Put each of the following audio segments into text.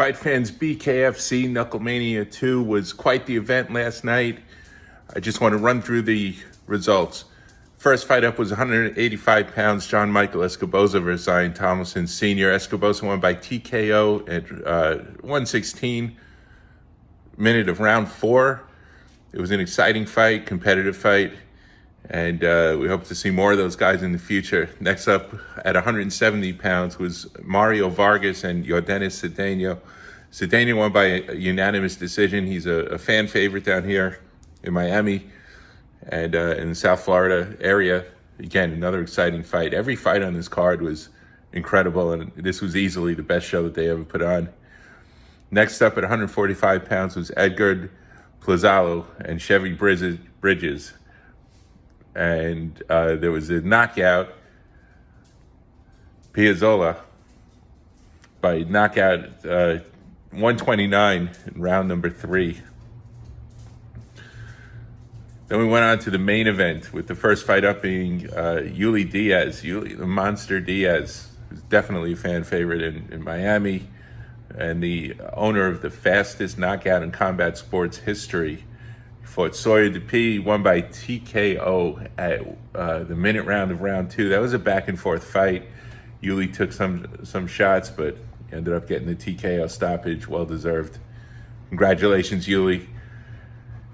Fight fans, BKFC Knucklemania 2 was quite the event last night. I just want to run through the results. First fight up was 185 pounds, John Michael Escoboza versus Ian Tomlinson Sr. Escoboza won by TKO at 116 minute of round 4. It was an exciting fight, competitive fight, and we hope to see more of those guys in the future. Next up at 170 pounds was Mario Vargas and Yosdenis Cedeno. Cedeno won by a unanimous decision. He's a fan favorite down here in Miami and in the South Florida area. Again, another exciting fight. Every fight on this card was incredible, and this was easily the best show that they ever put on. Next up at 145 pounds was Edgard, Plazaola, and Chevvy Bridges. And there was a knockout, Plazaola, by knockout 129 in round number 3. Then we went on to the main event with the first fight up being Diaz, the Monster Diaz, who's definitely a fan favorite in Miami and the owner of the fastest knockout in combat sports history. He fought Sawyer Depee, won by TKO at the minute round of round 2. That was a back and forth fight. Yuli took some shots, but ended up getting the TKO stoppage, well deserved. Congratulations, Yuli.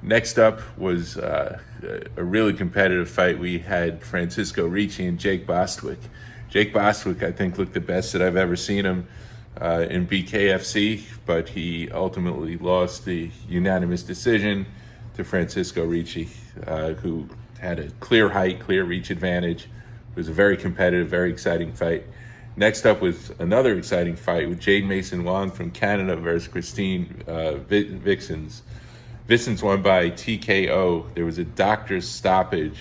Next up was a really competitive fight. We had Francesco Ricchi and Jake Bostwick. Jake Bostwick, I think, looked the best that I've ever seen him in BKFC, but he ultimately lost the unanimous decision to Francesco Ricchi, who had a clear height, clear reach advantage. It was a very competitive, very exciting fight. Next up was another exciting fight with Jade Wong from Canada versus Christine Vicens. Vicens won by TKO. There was a doctor's stoppage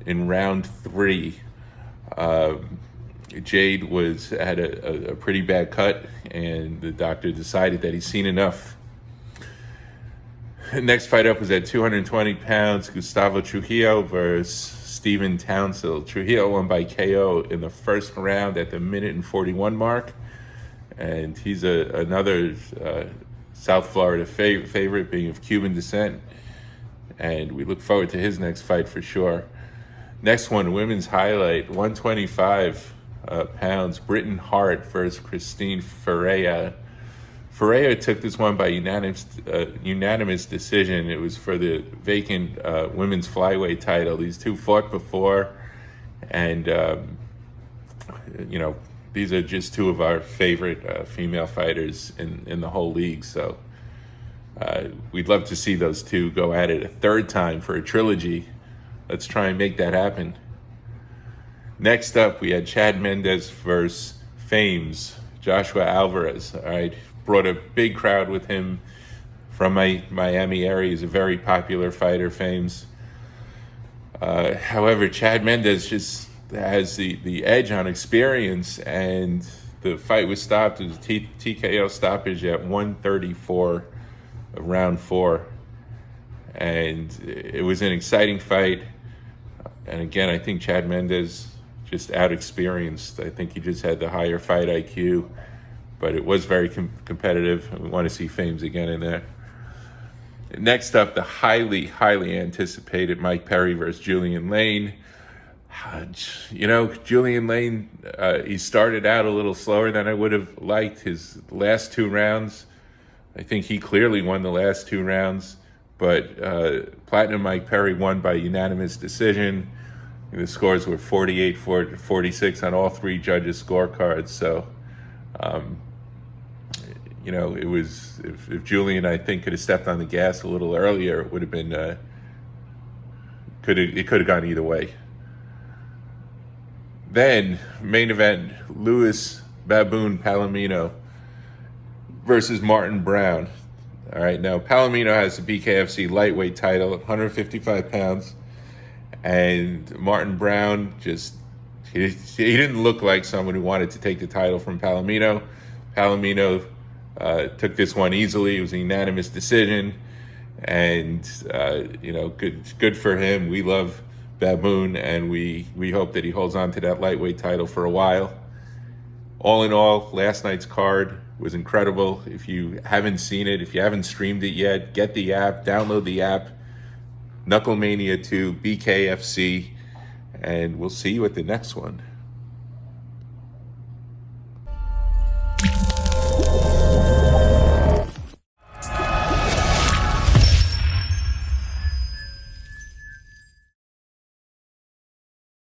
in round 3. Jade had a pretty bad cut, and the doctor decided that he's seen enough. Next fight up was at 220 pounds, Gustavo Trujillo versus Stephen Townsel. Trujillo won by KO in the first round at the minute and 41 mark, and he's another South Florida favorite, being of Cuban descent, and we look forward to his next fight for sure. Next one, women's highlight, 125 pounds, Britain Hart versus Christine Ferea. Ferea took this one by unanimous decision. It was for the vacant women's flyweight title. These two fought before, and these are just two of our favorite female fighters in the whole league. So we'd love to see those two go at it a third time for a trilogy. Let's try and make that happen. Next up, we had Chad Mendes versus Famez, Joshua Alvarez. All right, brought a big crowd with him from my Miami area. He's a very popular fighter, Famez. However, Chad Mendes just has the edge on experience, and the fight was stopped. It was a TKO stoppage at 134 of round 4, and it was an exciting fight. And again, I think Chad Mendes just out-experienced. I think he just had the higher fight IQ, but it was very competitive, and we want to see Famez again in there. Next up, the highly anticipated Mike Perry versus Julian Lane. Julian Lane, he started out a little slower than I would have liked. His last 2 rounds, I think he clearly won the last 2 rounds, but Platinum Mike Perry won by unanimous decision. The scores were 48-46 on all 3 judges' scorecards. So, it was, if Julian, I think, could have stepped on the gas a little earlier, it would have been, it could have gone either way. Then, main event, Louis Baboon Palomino versus Martin Brown. All right, now Palomino has the BKFC lightweight title at 155 pounds. And Martin Brown he didn't look like someone who wanted to take the title from Palomino. Palomino took this one easily. It was a unanimous decision. And, good for him. We love Baboon, and we hope that he holds on to that lightweight title for a while. All in all, last night's card was incredible. If you haven't seen it, if you haven't streamed it yet, get the app, download the app, Knucklemania 2, BKFC, and we'll see you at the next one.